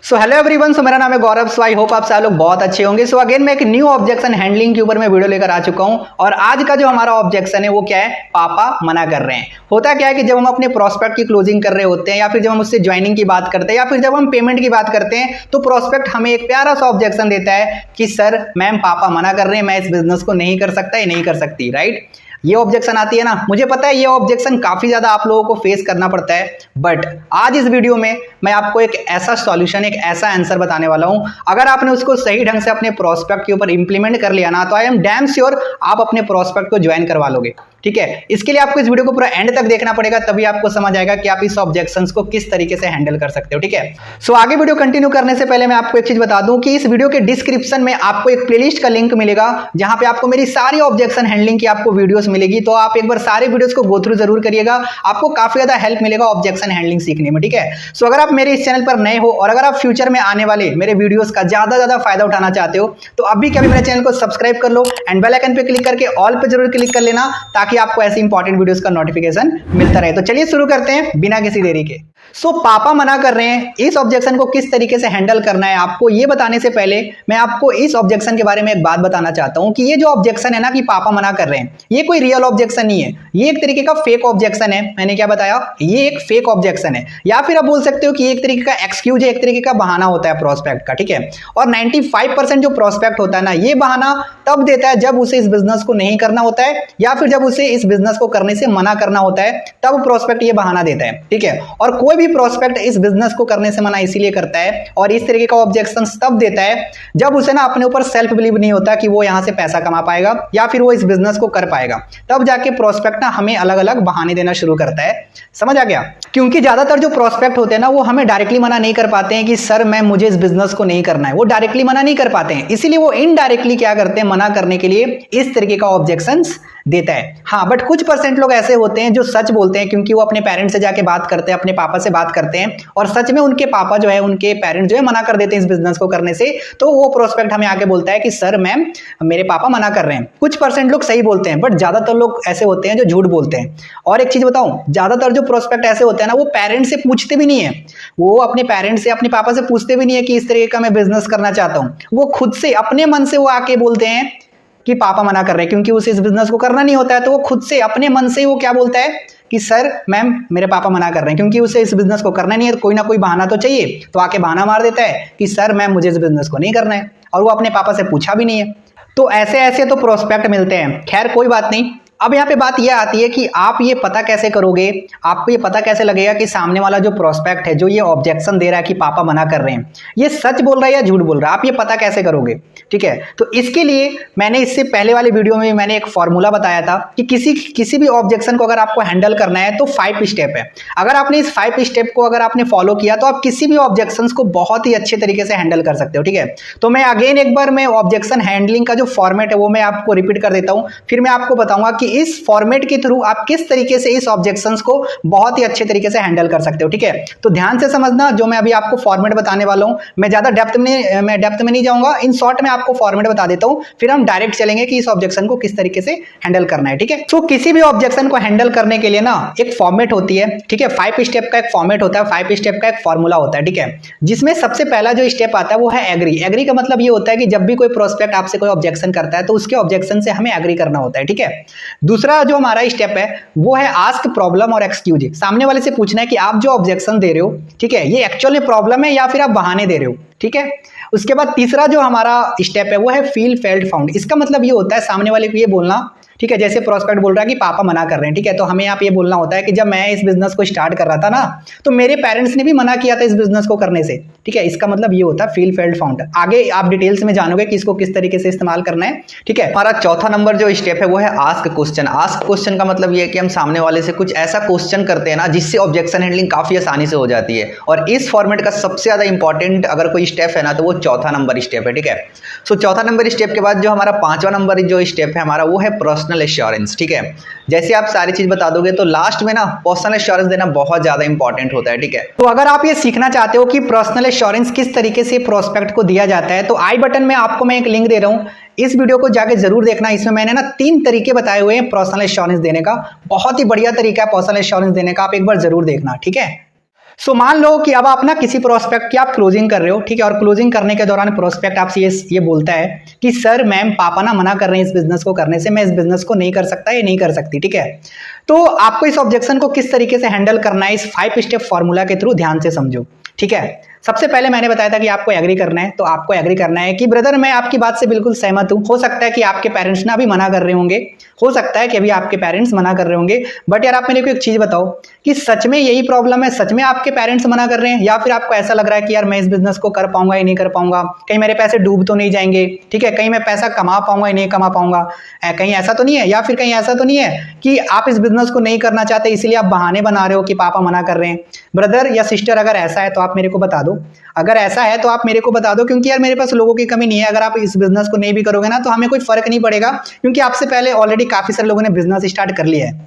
So hello everyone, सो मेरा नाम है गौरव। सो आई होप आप सब लोग बहुत अच्छे होंगे। सो अगेन मैं एक न्यू ऑब्जेक्शन हैंडलिंग के ऊपर मैं वीडियो लेकर आ चुका हूं और आज का जो हमारा ऑब्जेक्शन है वो क्या है, पापा मना कर रहे हैं। होता क्या है कि जब हम अपने प्रोस्पेक्ट की क्लोजिंग कर रहे होते हैं या फिर जब हम उससे ज्वाइनिंग की बात करते हैं या फिर जब हम पेमेंट की बात करते हैं तो प्रोस्पेक्ट हमें एक प्यारा सा ऑब्जेक्शन देता है कि सर मैम पापा मना कर रहे हैं, मैं इस बिजनेस को नहीं कर सकता या नहीं कर सकती। राइट, ये ऑब्जेक्शन आती है ना। मुझे पता है ये ऑब्जेक्शन काफी ज्यादा आप लोगों को फेस करना पड़ता है, बट आज इस वीडियो में मैं आपको एक ऐसा सॉल्यूशन, एक ऐसा आंसर बताने वाला हूं। अगर आपने उसको सही ढंग से अपने प्रोस्पेक्ट के ऊपर इंप्लीमेंट कर लिया ना तो आई एम डैम श्योर आप अपने प्रोस्पेक्ट को ज्वाइन करवा लोगे। ठीक है, इसके लिए आपको इस वीडियो को पूरा एंड तक देखना पड़ेगा, तभी आपको समझ आएगा कि आप इस ऑब्जेक्शंस को किस तरीके से हैंडल कर सकते हो। ठीक है, सो आगे वीडियो कंटिन्यू करने से पहले मैं आपको एक चीज बता दूं कि इस वीडियो के डिस्क्रिप्शन में आपको एक प्लेलिस्ट का लिंक मिलेगा जहां पे आपको मेरी सारी ऑब्जेक्शन हैंडलिंग की आपको वीडियोस मिलेगी। तो आप एक बार सारे वीडियोस को गो थ्रू जरूर करिएगा, आपको काफी ज्यादा हेल्प मिलेगा ऑब्जेक्शन हैंडलिंग सीखने में। ठीक है, सो अगर आप मेरे इस चैनल पर नए हो और अगर आप फ्यूचर में आने वाले मेरे वीडियोस का ज्यादा फायदा उठाना चाहते हो तो अभी कभी मेरे चैनल को सब्सक्राइब कर लो एंड बेल आइकन पे क्लिक करके ऑल पे जरूर क्लिक कर लेना ताकि आपको ऐसी इंपॉर्टेंट वीडियोस का नोटिफिकेशन मिलता रहे। तो चलिए शुरू करते हैं बिना किसी देरी के। सो पापा मना कर रहे हैं, इस ऑब्जेक्शन को किस तरीके से हैंडल करना है आपको ये बताने से पहले मैं आपको इस ऑब्जेक्शन के बारे में एक बात बताना चाहता हूं कि ये जो ऑब्जेक्शन है ना कि पापा मना कर रहे हैं, ये कोई रियल ऑब्जेक्शन नहीं है, ये एक तरीके का फेक ऑब्जेक्शन है। मैंने क्या बताया, ये एक फेक ऑब्जेक्शन है या फिर आप बोल सकते हो कि एक तरीके का एक्सक्यूज है, एक तरीके का बहाना होता है प्रोस्पेक्ट का। ठीक है, और 95% जो प्रोस्पेक्ट होता है ना ये बहाना तब देता है जब उसे इस बिजनेस को नहीं करना होता है या फिर जब उसे इस बिजनेस को करने से मना करना होता है, तब प्रोस्पेक्ट ये बहाना देता है। ठीक है, और कोई भी प्रोस्पेक्ट इस बिजनेस को करने से मना इसीलिए करता है और इस तरीके का ऑब्जेक्शन तब देता है जब उसे ना अपने ऊपर सेल्फ बिलीव नहीं होता कि वो यहां से पैसा कमा पाएगा या फिर वो इस बिजनेस को कर पाएगा। तब जाके प्रोस्पेक्ट ना हमें अलग अलग बहाने देना शुरू करता है। समझ आ गया? क्योंकि ज्यादातर जो प्रोस्पेक्ट होते हैं ना वो हमें डायरेक्टली मना नहीं कर पाते हैं कि सर मैं मुझे इस बिजनेस को नहीं करना है, वो डायरेक्टली मना नहीं कर पाते हैं, इसीलिए वो इनडायरेक्टली क्या करते हैं, मना करने के लिए इस तरीके का ऑब्जेक्शंस देता है। हाँ, बट कुछ परसेंट लोग ऐसे होते हैं जो सच बोलते हैं क्योंकि वो अपने पेरेंट्स से जाके बात करते हैं, अपने पापा से बात करते हैं और सच में उनके पापा जो है, उनके पेरेंट्स जो है मना कर देते हैं इस बिजनेस को करने से, तो वो प्रोस्पेक्ट हमें आके बोलता है कि सर मैम मेरे पापा मना कर रहे हैं। कुछ परसेंट लोग सही बोलते हैं बट ज्यादातर लोग ऐसे होते हैं जो झूठ बोलते हैं। और एक चीज बताऊं, ज्यादातर जो प्रोस्पेक्ट ऐसे होते हैं ना वो पेरेंट्स से पूछते भी नहीं है, वो अपने पेरेंट्स से, अपने पापा से पूछते भी नहीं है कि इस तरीके का मैं बिजनेस करना चाहता हूं, वो खुद से अपने मन से वो आके बोलते हैं कि पापा मना कर रहे हैं क्योंकि उसे इस बिजनेस को करना नहीं होता है, तो वो खुद से अपने मन से ही वो क्या बोलता है कि सर मैम मेरे पापा मना कर रहे हैं क्योंकि उसे इस बिजनेस को करना नहीं है, तो कोई ना कोई बहाना तो चाहिए, तो आके बहाना मार देता है कि सर मैम मुझे इस बिजनेस को नहीं करना है और वो अपने पापा से पूछा भी नहीं है। तो ऐसे ऐसे तो प्रोस्पेक्ट मिलते हैं। खैर कोई बात नहीं, अब यहाँ पे बात यह आती है कि आप ये पता कैसे करोगे, आपको ये पता कैसे लगेगा कि सामने वाला जो प्रोस्पेक्ट है जो ये ऑब्जेक्शन दे रहा है कि पापा मना कर रहे हैं ये सच बोल रहा है या झूठ बोल रहा है, आप ये पता कैसे करोगे। ठीक है, तो इसके लिए मैंने इससे पहले वाले वीडियो में मैंने एक फॉर्मूला बताया था कि किसी भी ऑब्जेक्शन को अगर आपको हैंडल करना है तो 5 स्टेप है। अगर आपने इस 5 स्टेप को अगर आपने फॉलो किया तो आप किसी भी ऑब्जेक्शन को बहुत ही अच्छे तरीके से हैंडल कर सकते हो। ठीक है, तो मैं अगेन एक बार मैं ऑब्जेक्शन हैंडलिंग का जो फॉर्मेट है वो मैं आपको रिपीट कर देता हूं, फिर मैं आपको बताऊंगा कि इस फॉर्मेट के थ्रू आप किस तरीके से इस ऑब्जेक्शंस को बहुत ही अच्छे तरीके से हैंडल कर सकते हो। ठीक है, तो ध्यान से समझना, जो मैं अभी आपको फॉर्मेट बताने वाला हूं मैं ज्यादा डेप्थ में नहीं जाऊंगा, इन शॉर्ट में आपको फॉर्मेट बता देता हूं, फिर हम डायरेक्ट चलेंगे कि इस ऑब्जेक्शन को किस तरीके से हैंडल करना है। ठीक है, तो किसी भी ऑब्जेक्शन को हैंडल करने के लिए ना एक फॉर्मेट होती है। ठीक है, 5 स्टेप का एक फॉर्मेट होता है, 5 स्टेप का एक फॉर्मूला होता है। ठीक है, जिसमें सबसे पहला जो स्टेप आता है वो है एग्री। एग्री का मतलब ये होता है कि जब भी कोई प्रोस्पेक्ट आपसे कोई ऑब्जेक्शन करता है तो उसके ऑब्जेक्शन से हमें एग्री करना होता है। ठीक है, दूसरा जो हमारा स्टेप है वो है आस्क प्रॉब्लम और एक्सक्यूज। सामने वाले से पूछना है कि आप जो ऑब्जेक्शन दे रहे हो, ठीक है, ये एक्चुअल में प्रॉब्लम है या फिर आप बहाने दे रहे हो। ठीक है, उसके बाद तीसरा जो हमारा स्टेप है वो है फील फेल्ट फाउंड। इसका मतलब ये होता है सामने वाले को ये बोलना, ठीक है, जैसे प्रोस्पेक्ट बोल रहा है कि पापा मना कर रहे हैं, ठीक है, तो हमें यहाँ पे ये बोलना होता है कि जब मैं इस बिजनेस को स्टार्ट कर रहा था ना तो मेरे पेरेंट्स ने भी मना किया था इस बिजनेस को करने से। ठीक है, इसका मतलब ये होता है फील फेल्ट फाउंड। आगे आप डिटेल्स में जानोगे कि इसको किस तरीके से इस्तेमाल करना है। ठीक है, हमारा चौथा नंबर जो स्टेप है वो है आस्क क्वेश्चन। आस्क क्वेश्चन का मतलब ये है कि हम सामने वाले से कुछ ऐसा क्वेश्चन करते हैं ना जिससे ऑब्जेक्शन हैंडलिंग काफी आसानी से हो जाती है, और इस फॉर्मेट का सबसे ज्यादा इंपॉर्टेंट अगर कोई स्टेप है ना तो वो चौथा नंबर स्टेप है। ठीक है, सो चौथा नंबर स्टेप के बाद जो हमारा 5वां नंबर जो स्टेप है हमारा वो है पर्सनल एश्योरेंस। ठीक है, जैसे आप सारी चीज बता दोगे तो लास्ट में ना पर्सनल एश्योरेंस देना बहुत ज्यादा इंपॉर्टेंट होता है। ठीक है, तो अगर आप ये सीखना चाहते हो कि पर्सनल एश्योरेंस किस तरीके से प्रोस्पेक्ट को दिया जाता है तो आई बटन में आपको मैं एक लिंक दे रहा हूं, इस वीडियो को जाके जरूर देखना। इसमें मैंने ना 3 तरीके बताए हुए हैं पर्सनल एश्योरेंस देने का, बहुत ही बढ़िया तरीका है पर्सनल एश्योरेंस देने का, आप एक बार जरूर देखना। ठीक है, सो मान लो कि अब आप ना किसी प्रोस्पेक्ट की आप क्लोजिंग कर रहे हो, ठीक है, और क्लोजिंग करने के दौरान प्रोस्पेक्ट आपसे ये बोलता है कि सर मैम पापा ना मना कर रहे हैं इस बिजनेस को करने से, मैं इस बिजनेस को नहीं कर सकता या नहीं कर सकती, ठीक है। तो आपको इस ऑब्जेक्शन को किस तरीके से हैंडल करना है, इस 5 स्टेप फॉर्मूला के थ्रू ध्यान से समझो, ठीक है। सबसे पहले मैंने बताया था कि आपको एग्री करना है, तो आपको एग्री करना है कि ब्रदर मैं आपकी बात से बिल्कुल सहमत हूं, हो सकता है कि आपके पेरेंट्स ना अभी मना कर रहे होंगे, हो सकता है कि अभी आपके पेरेंट्स मना कर रहे होंगे, बट यार आप मेरे को एक चीज बताओ कि सच में यही प्रॉब्लम है, सच में आपके पेरेंट्स मना कर रहे हैं, या फिर आपको ऐसा लग रहा है कि यार मैं इस बिजनेस को कर पाऊंगा या नहीं कर पाऊंगा, कहीं मेरे पैसे डूब तो नहीं जाएंगे, ठीक है, कहीं मैं पैसा कमा पाऊंगा या नहीं कमा पाऊंगा, कहीं ऐसा तो नहीं है, या फिर कहीं ऐसा तो नहीं है कि आप इस बिजनेस को नहीं करना चाहते इसलिए आप बहाने बना रहे हो कि पापा मना कर रहे हैं। ब्रदर या सिस्टर अगर ऐसा है तो आप मेरे को बता दो, अगर ऐसा है तो आप मेरे को बता दो, क्योंकि यार मेरे पास लोगों की कमी नहीं है। अगर आप इस बिजनेस को नहीं भी करोगे ना तो हमें कोई फर्क नहीं पड़ेगा, क्योंकि आपसे पहले ऑलरेडी काफी सारे लोगों ने बिजनेस स्टार्ट कर लिया है,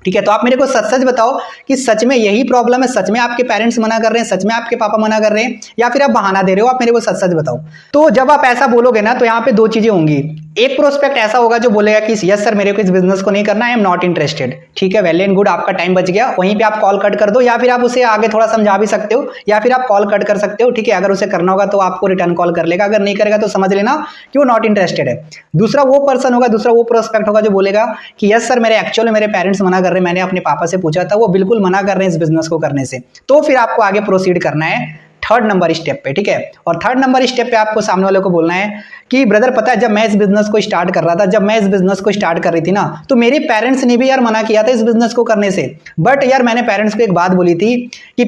ठीक है। तो आप मेरे को सच सच बताओ कि सच में यही प्रॉब्लम है, सच में आपके पेरेंट्स मना कर रहे हैं, सच में आपके पापा मना कर रहे हैं, या फिर आप बहाना दे रहे हो, आप मेरे को सच सच बताओ। तो जब आप ऐसा बोलोगे ना तो यहाँ पे दो चीजें होंगी, एक प्रोस्पेक्ट ऐसा होगा जो बोलेगा कि यस सर मेरे को इस बिजनेस को नहीं करना, आई एम नॉट इंटरेस्टेड, ठीक है, वेल एंड गुड, आपका टाइम बच गया, वहीं पे आप कॉल कट कर दो, या फिर आप उसे आगे थोड़ा समझा भी सकते हो, या फिर आप कॉल कट कर सकते हो, ठीक है। अगर उसे करना होगा तो आपको रिटर्न कॉल कर लेगा, अगर नहीं करेगा तो समझ लेना कि वो नॉट इंटरेस्टेड है। दूसरा वो पर्सन होगा, दूसरा वो प्रोस्पेक्ट होगा जो बोलेगा कि यस सर मेरे एक्चुअली मेरे पेरेंट्स मना कर रहे हैं, मैंने अपने पापा से पूछा था वो बिल्कुल मना कर रहे हैं इस बिजनेस को करने से, तो फिर आपको आगे प्रोसीड करना है थर्ड नंबर स्टेप पे, ठीक है। और थर्ड नंबर स्टेप पे आपको सामने वाले को बोलना है कि ब्रदर पता है जब मैं इस बिजनेस को स्टार्ट कर रहा था, जब मैं इस बिजनेस को स्टार्ट कर रही थी ना, तो मेरे पेरेंट्स ने भी यार मना किया था इस बिजनेस को करने से, बट यार मैंने पेरेंट्स को एक बात बोली थी कि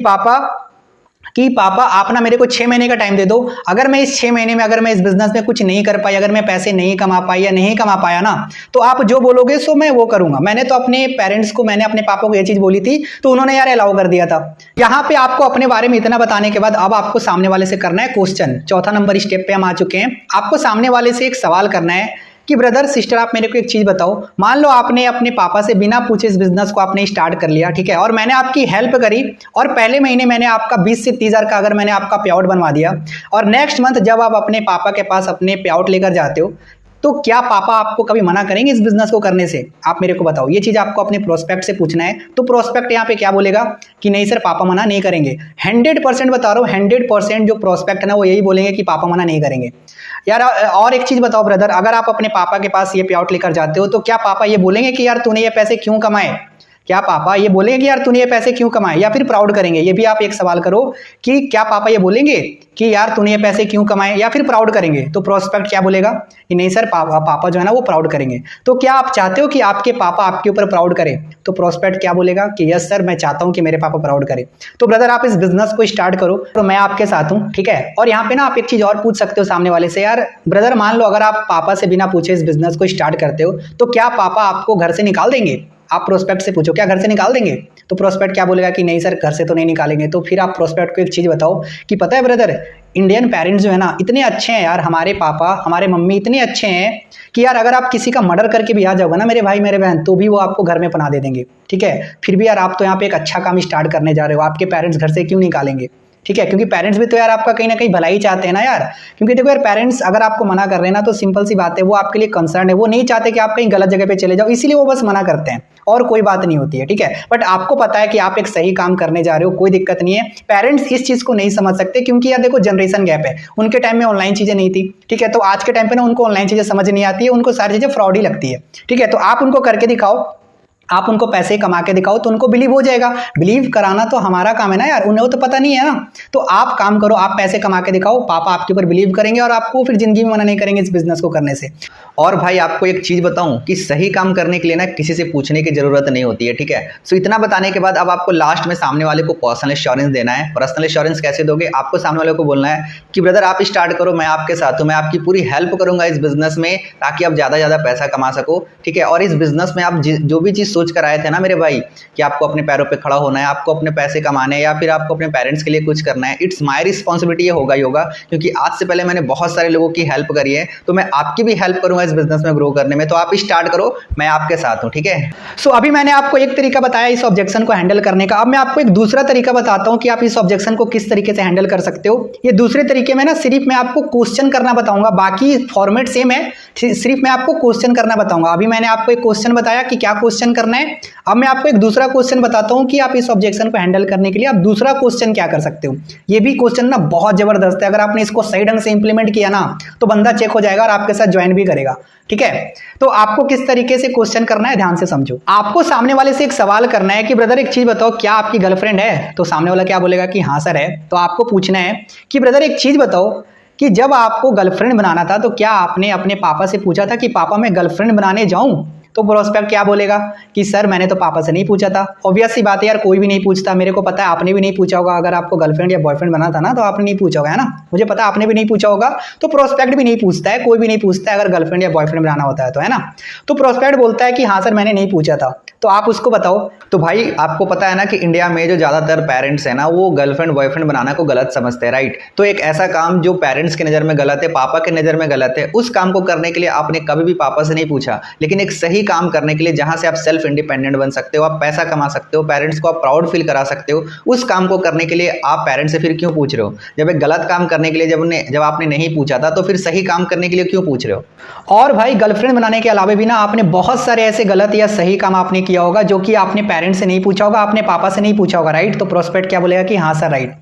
पापा आप ना मेरे को 6 महीने का टाइम दे दो, अगर मैं इस 6 महीने में अगर मैं इस बिजनेस में कुछ नहीं कर पाई, अगर मैं पैसे नहीं कमा पाई या नहीं कमा पाया ना, तो आप जो बोलोगे सो मैं वो करूंगा। मैंने तो अपने पेरेंट्स को, मैंने अपने पापा को ये चीज बोली थी, तो उन्होंने यार अलाउ कर दिया था। यहाँ पे आपको अपने बारे में इतना बताने के बाद अब आपको सामने वाले से करना है क्वेश्चन। चौथा नंबर स्टेप पे हम आ चुके हैं, आपको सामने वाले से एक सवाल करना है कि ब्रदर सिस्टर आप मेरे को एक चीज बताओ, मान लो आपने अपने पापा से बिना पूछे इस बिजनेस को आपने स्टार्ट कर लिया, ठीक है, और मैंने आपकी हेल्प करी, और पहले महीने मैंने आपका 20 से 30 हजार का अगर मैंने आपका पे आउट बनवा दिया, और नेक्स्ट मंथ जब आप अपने पापा के पास अपने पे आउट लेकर जाते हो, तो क्या पापा आपको कभी मना करेंगे इस बिजनेस को करने से? आप मेरे को बताओ, ये चीज आपको अपने प्रोस्पेक्ट से पूछना है। तो प्रोस्पेक्ट यहाँ पे क्या बोलेगा कि नहीं सर पापा मना नहीं करेंगे। 100% बता रहा हूँ, 100% जो प्रोस्पेक्ट है ना वो यही बोलेंगे कि पापा मना नहीं करेंगे। यार और एक चीज बताओ ब्रदर, अगर आप अपने पापा के पास ये पे आउट लेकर जाते हो तो क्या पापा ये बोलेंगे कि यार तूने ये पैसे क्यों कमाए? क्या पापा ये बोलेंगे कि यार तूने ये पैसे क्यों कमाए, या फिर प्राउड करेंगे? ये भी आप एक सवाल करो कि क्या पापा ये बोलेंगे कि यार तूने ये पैसे क्यों कमाए, या फिर प्राउड करेंगे? तो प्रोस्पेक्ट क्या बोलेगा कि नहीं सर पापा जो है ना वो प्राउड करेंगे। तो क्या आप चाहते हो कि आपके पापा आपके ऊपर प्राउड करें? तो प्रोस्पेक्ट क्या बोलेगा कि यस सर मैं चाहता हूं कि मेरे पापा प्राउड करें। तो ब्रदर आप इस बिजनेस को स्टार्ट करो, तो मैं आपके साथ हूं, ठीक है। और यहाँ पे ना आप एक चीज और पूछ सकते हो सामने वाले से, यार ब्रदर मान लो अगर आप पापा से बिना पूछे इस बिजनेस को स्टार्ट करते हो तो क्या पापा आपको घर से निकाल देंगे? आप प्रोस्पेक्ट से पूछो क्या घर से निकाल देंगे? तो प्रोस्पेक्ट क्या बोलेगा कि नहीं सर घर से तो नहीं निकालेंगे। तो फिर आप प्रोस्पेक्ट को एक चीज बताओ कि पता है ब्रदर इंडियन पेरेंट्स जो है ना इतने अच्छे हैं यार, हमारे पापा हमारे मम्मी इतने अच्छे हैं कि यार अगर आप किसी का मर्डर करके भी आ जाओगे ना मेरे भाई मेरे बहन, तो भी वो आपको घर में पना दे देंगे, ठीक है। फिर भी यार आप तो यहाँ पे एक अच्छा काम स्टार्ट करने जा रहे हो, आपके पेरेंट्स घर से क्यों निकालेंगे? ठीक है, क्योंकि पेरेंट्स भी तो यार आपका कहीं ना कहीं भलाई चाहते हैं ना यार। क्योंकि देखो यार पेरेंट्स अगर आपको मना कर रहे हैं ना तो सिंपल सी बात है, वो आपके लिए कंसर्न है, वो नहीं चाहते कि आप कहीं गलत जगह पे चले जाओ, इसीलिए वो बस मना करते हैं और कोई बात नहीं होती है, ठीक है। बट आपको पता है कि आप एक सही काम करने जा रहे हो, कोई दिक्कत नहीं है। पेरेंट्स इस चीज को नहीं समझ सकते क्योंकि यार देखो जनरेशन गैप है, उनके टाइम में ऑनलाइन चीजें नहीं थी, ठीक है। तो आज के टाइम पे ना उनको ऑनलाइन चीजें समझ नहीं आती है, उनको सारी चीजें फ्रॉड ही लगती है, ठीक है। तो आप उनको करके दिखाओ, आप उनको पैसे कमा के दिखाओ तो उनको बिलीव हो जाएगा। बिलीव कराना तो हमारा काम है ना यार, उन्हें तो पता नहीं है ना। तो आप काम करो, आप पैसे कमा के दिखाओ, पापा आपके ऊपर बिलीव करेंगे और आपको फिर जिंदगी में मना नहीं करेंगे इस बिजनेस को करने से। और भाई आपको एक चीज बताऊं कि सही काम करने के लिए ना किसी से पूछने की जरूरत नहीं होती है, ठीक है। सो इतना बताने के बाद अब आपको लास्ट में सामने वाले को पर्सनल एश्योरेंस देना है। पर्सनल एश्योरेंस कैसे दोगे? आपको सामने वाले को बोलना है कि ब्रदर आप स्टार्ट करो, मैं आपके साथ हूँ, मैं आपकी पूरी हेल्प करूंगा इस बिजनेस में ताकि आप ज्यादा पैसा कमा सको, ठीक है। और इस बिजनेस में आप जो भी चीज सोच कर आए थे ना मेरे भाई कि आपको अपने पैरों पे खड़ा होना है, आपको अपने पैसे कमाने हैं या फिर आपको अपने पेरेंट्स के लिए कुछ करना है, इट्स माय रिस्पॉन्सिबिलिटी, ये होगा ही होगा। क्योंकि आज से पहले मैंने बहुत सारे लोगों की हेल्प करी है, तो मैं आपकी भी हेल्प करूंगा इस बिजनेस में ग्रो करने में। तो आप स्टार्ट करो, मैं आपके साथ हूं, ठीक है। सो अभी मैंने आपको एक तरीका बताया इस ऑब्जेक्शन को हैंडल करने का। अब मैं आपको एक दूसरा तरीका बताता हूं कि आप इस ऑब्जेक्शन को किस तरीके से हैंडल कर सकते हो। ये दूसरे तरीके में ना सिर्फ मैं आपको क्वेश्चन करना बताऊंगा, बाकी फॉर्मेट सेम है, सिर्फ मैं आपको क्वेश्चन करना बताऊंगा। अभी मैंने आपको एक क्वेश्चन बताया कि क्या क्वेश्चन करना करना है। अब मैं आपको एक दूसरा क्वेश्चन बताता हूं कि आप इस ऑब्जेक्शन को हैंडल करने के लिए आप दूसरा क्वेश्चन क्या कर सकते हो। ये भी क्वेश्चन ना बहुत जबरदस्त है, अगर आपने इसको सही ढंग से इंप्लीमेंट किया ना तो बंदा चेक हो जाएगा और आपके साथ ज्वाइन भी करेगा। ठीक है, तो आपको किस तरीके से क्वेश्चन करना है ध्यान से समझो। आपको सामने वाले से एक सवाल करना है कि ब्रदर एक चीज बताओ, क्या आपकी गर्लफ्रेंड है? तो सामने वाला क्या बोलेगा कि हाँ सर है। तो आपको पूछना है कि ब्रदर एक चीज बताओ कि जब आपको गर्लफ्रेंड बनाना था तो क्या आपने अपने पापा से पूछा था कि पापा मैं गर्लफ्रेंड बनाने जाऊं? तो प्रोस्पेक्ट क्या बोलेगा कि सर मैंने तो पापा से नहीं पूछा था। ऑब्वियस सी बात है यार, कोई भी नहीं पूछता, मेरे को पता है आपने भी नहीं पूछा होगा। अगर आपको गर्लफ्रेंड या बॉयफ्रेंड बना था ना तो आपने नहीं पूछा होगा, है ना, मुझे पता आपने भी नहीं पूछा होगा। तो प्रोस्पेक्ट भी नहीं पूछता है, कोई भी नहीं पूछता है अगर गर्लफ्रेंड या बॉयफ्रेंड बनाना होता है तो, है ना। तो प्रोस्पेक्ट बोलता है कि हाँ सर मैंने नहीं पूछा था। तो आप उसको बताओ। तो भाई आपको पता है ना कि इंडिया में जो ज़्यादातर पेरेंट्स है ना वो गर्लफ्रेंड बॉयफ्रेंड बनाना को गलत समझते हैं, राइट। तो एक ऐसा काम जो पेरेंट्स की नज़र में गलत है, पापा की नज़र में गलत है, उस काम को करने के लिए आपने कभी भी पापा से नहीं पूछा। लेकिन एक सही काम करने के लिए जहाँ से आप सेल्फ इंडिपेंडेंट बन सकते हो, आप पैसा कमा सकते हो, पेरेंट्स को आप प्राउड फील करा सकते हो, उस काम को करने के लिए आप पेरेंट्स से फिर क्यों पूछ रहे हो? जब एक गलत काम करने के लिए जब आपने नहीं पूछा था तो फिर सही काम करने के लिए क्यों पूछ रहे हो? और भाई गर्लफ्रेंड बनाने के अलावा भी ना आपने बहुत सारे ऐसे गलत या सही काम आपने किया होगा जो कि आपने पेरेंट्स से नहीं पूछा होगा, आपने पापा से नहीं पूछा होगा, राइट। तो प्रोस्पेक्ट क्या बोलेगा कि हाँ सर राइट।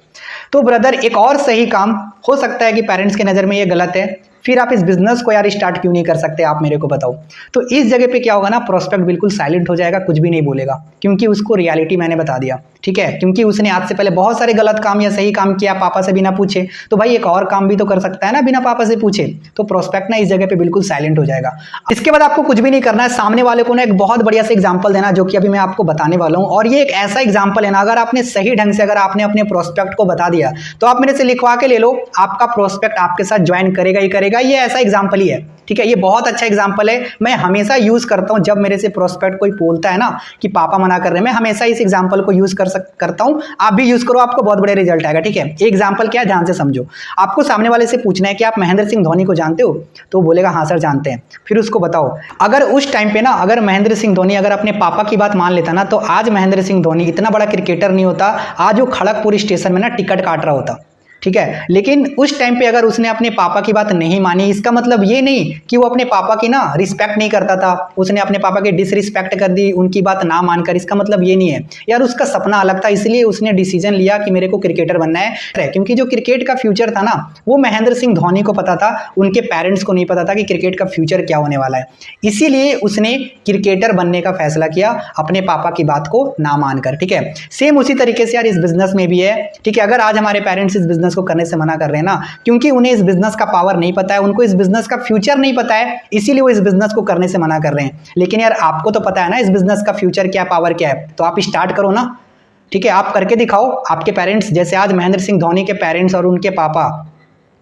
तो ब्रदर एक और सही काम हो सकता है कि पेरेंट्स के नज़र में ये गलत है, फिर आप इस बिजनेस को यार स्टार्ट क्यों नहीं कर सकते, आप मेरे को बताओ। तो इस जगह पे क्या होगा ना, प्रोस्पेक्ट बिल्कुल साइलेंट हो जाएगा, कुछ भी नहीं बोलेगा, क्योंकि उसको रियलिटी मैंने बता दिया। ठीक है, क्योंकि उसने आज से पहले बहुत सारे गलत काम या सही काम किया पापा से बिना पूछे, तो भाई एक और काम भी तो कर सकता है ना बिना पापा से पूछे। तो प्रोस्पेक्ट ना इस जगह पे बिल्कुल साइलेंट हो जाएगा। इसके बाद आपको कुछ भी नहीं करना है, सामने वाले को ना एक बहुत बढ़िया सा एग्जाम्पल देना जो कि अभी मैं आपको बताने वाला हूँ। और ये एक ऐसा एग्जाम्पल है ना, अगर आपने सही ढंग से अगर आपने अपने प्रोस्पेक्ट को बता दिया तो आप मेरे से लिखवा के ले लो, आपका प्रोस्पेक्ट आपके साथ ज्वाइन करेगा ही करेगा। ये ऐसा एग्जाम्पल ही है। ठीक है, ये बहुत अच्छा एग्जाम्पल है, मैं हमेशा यूज करता हूं जब मेरे से प्रोस्पेक्ट कोई बोलता है ना कि पापा मना कर रहे हैं, मैं हमेशा इस एग्जाम्पल को यूज करता हूं। आप भी यूज करो, आपको बहुत बड़े रिजल्ट आएगा। ठीक है, एग्जाम्पल क्या है ध्यान से समझो। आपको सामने वाले से पूछना है कि आप महेंद्र सिंह धोनी को जानते हो? तो बोलेगा हाँ सर जानते हैं। फिर उसको बताओ अगर उस टाइम पे ना अगर महेंद्र सिंह धोनी अगर अपने पापा की बात मान लेता ना तो आज महेंद्र सिंह धोनी इतना बड़ा क्रिकेटर नहीं होता, आज वो खड़गपुर स्टेशन में ना टिकट काट रहा होता। ठीक है, लेकिन उस टाइम पे अगर उसने अपने पापा की बात नहीं मानी, इसका मतलब ये नहीं कि वो अपने पापा की ना रिस्पेक्ट नहीं करता था, उसने अपने पापा की डिसरिस्पेक्ट कर दी, उनकी बात ना मानकर। इसका मतलब ये नहीं है यार, उसका सपना अलग था, इसलिए उसने डिसीजन लिया कि मेरे को क्रिकेटर बनना है। क्योंकि जो क्रिकेट का फ्यूचर था ना वो महेंद्र सिंह धोनी को पता था, उनके पेरेंट्स को नहीं पता था कि क्रिकेट का फ्यूचर क्या होने वाला है। इसीलिए उसने क्रिकेटर बनने का फैसला किया अपने पापा की बात को ना मानकर। ठीक है, सेम उसी तरीके से यार इस बिजनेस में भी है। ठीक है, अगर आज हमारे पेरेंट्स इस बिजनेस को करने से मना कर रहे हैं ना क्योंकि उन्हें इस बिजनेस का पावर नहीं पता है, उनको इस बिजनेस का फ्यूचर नहीं पता है, इसीलिए वो इस बिजनेस को करने से मना कर रहे हैं। लेकिन यार आपको तो पता है ना इस बिजनेस का फ्यूचर क्या, पावर क्या है, तो आप स्टार्ट करो ना। ठीक है, आप करके दिखाओ। आपके पेरेंट्स जैसे आज महेंद्र सिंह धोनी के पेरेंट्स और उनके पापा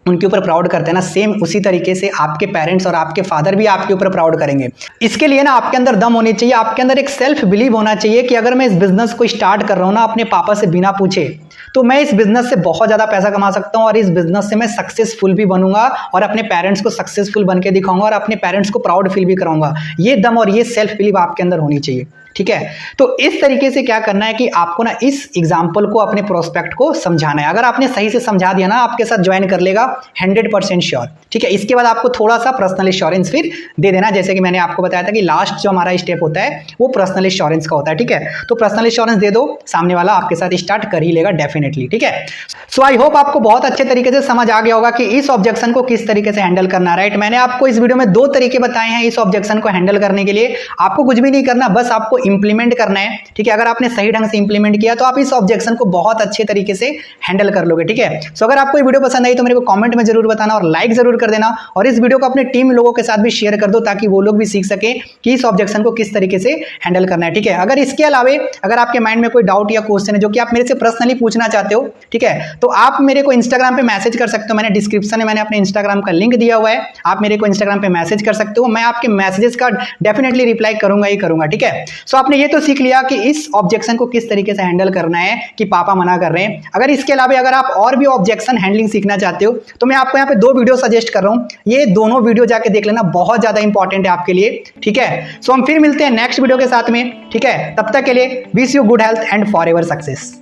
उनके ऊपर प्राउड करते हैं ना, सेम उसी तरीके से आपके पेरेंट्स और आपके फादर भी आपके ऊपर प्राउड करेंगे। इसके लिए ना आपके अंदर दम होनी चाहिए, आपके अंदर एक सेल्फ बिलीव होना चाहिए कि अगर मैं इस बिजनेस को स्टार्ट कर रहा हूं ना अपने पापा से बिना पूछे तो मैं इस बिजनेस से बहुत ज्यादा पैसा कमा सकता हूं और इस बिजनेस से मैं सक्सेसफुल भी बनूंगा और अपने पेरेंट्स को सक्सेसफुल बन के दिखाऊंगा और अपने पेरेंट्स को प्राउड फील भी कराऊंगा। ये दम और ये सेल्फ बिलीव आपके अंदर होनी चाहिए। ठीक है, तो इस तरीके से क्या करना है कि आपको ना इस एग्जाम्पल को अपने प्रोस्पेक्ट को समझाना है। अगर आपने सही से समझा दिया ना आपके साथ ज्वाइन कर लेगा 100% श्योर। ठीक है, इसके बाद आपको थोड़ा सा पर्सनल इंश्योरेंस फिर दे देना, जैसे कि मैंने आपको बताया था कि लास्ट जो हमारा स्टेप होता है वो पर्सनल इंश्योरेंस का होता है। ठीक है, तो पर्सनल इंश्योरेंस दे दो, सामने वाला आपके साथ स्टार्ट कर ही लेगा डेफिनेटली। ठीक है, सो आई होप आपको बहुत अच्छे तरीके से समझ आ गया होगा कि इस ऑब्जेक्शन को किस तरीके से हैंडल करना है। राइट, मैंने आपको इस वीडियो में 2 तरीके बताए हैं इस ऑब्जेक्शन को हैंडल करने के लिए। आपको कुछ भी नहीं करना, बस आपको इंप्लीमेंट करना है। ठीक है, अगर आपने सही ढंग से इंप्लीमेंट किया तो आप इस ऑब्जेक्शन को बहुत अच्छे तरीके से हैंडल कर लोगे। ठीक है, सो अगर आपको ये वीडियो पसंद आई तो मेरे को कमेंट में जरूर बताना और लाइक जरूर कर देना और इस वीडियो को अपने टीम लोगों के साथ भी शेयर कर दो ताकि वो लोग भी सीख सके कि इस ऑब्जेक्शन को किस तरीके से हैंडल करना है। ठीक है, अगर इसके अलावा अगर आपके माइंड में कोई डाउट या क्वेश्चन है जो कि आप मेरे से पर्सनली पूछना चाहते हो, ठीक है, तो आप मेरे को इंस्टाग्राम पे मैसेज कर सकते हो। मैंने डिस्क्रिप्शन में मैंने अपने इंस्टाग्राम का लिंक दिया हुआ है, आप मेरे को इंस्टाग्राम पे मैसेज कर सकते हो। मैं आपके मैसेजेस का डेफिनेटली रिप्लाई करूंगा ही करूंगा। ठीक है, सो आपने ये तो सीख लिया कि इस ऑब्जेक्शन को किस तरीके से हैंडल करना है कि पापा मना कर रहे हैं। अगर इसके अलावा अगर आप और भी ऑब्जेक्शन हैंडलिंग सीखना चाहते हो तो मैं आपको यहाँ पे 2 वीडियो सजेस्ट कर रहा हूँ, ये दोनों वीडियो जाके देख लेना, बहुत ज्यादा इंपॉर्टेंट है आपके लिए। ठीक है, सो हम फिर मिलते हैं नेक्स्ट वीडियो के साथ में। ठीक है, तब तक के लिए wish you good health and forever success.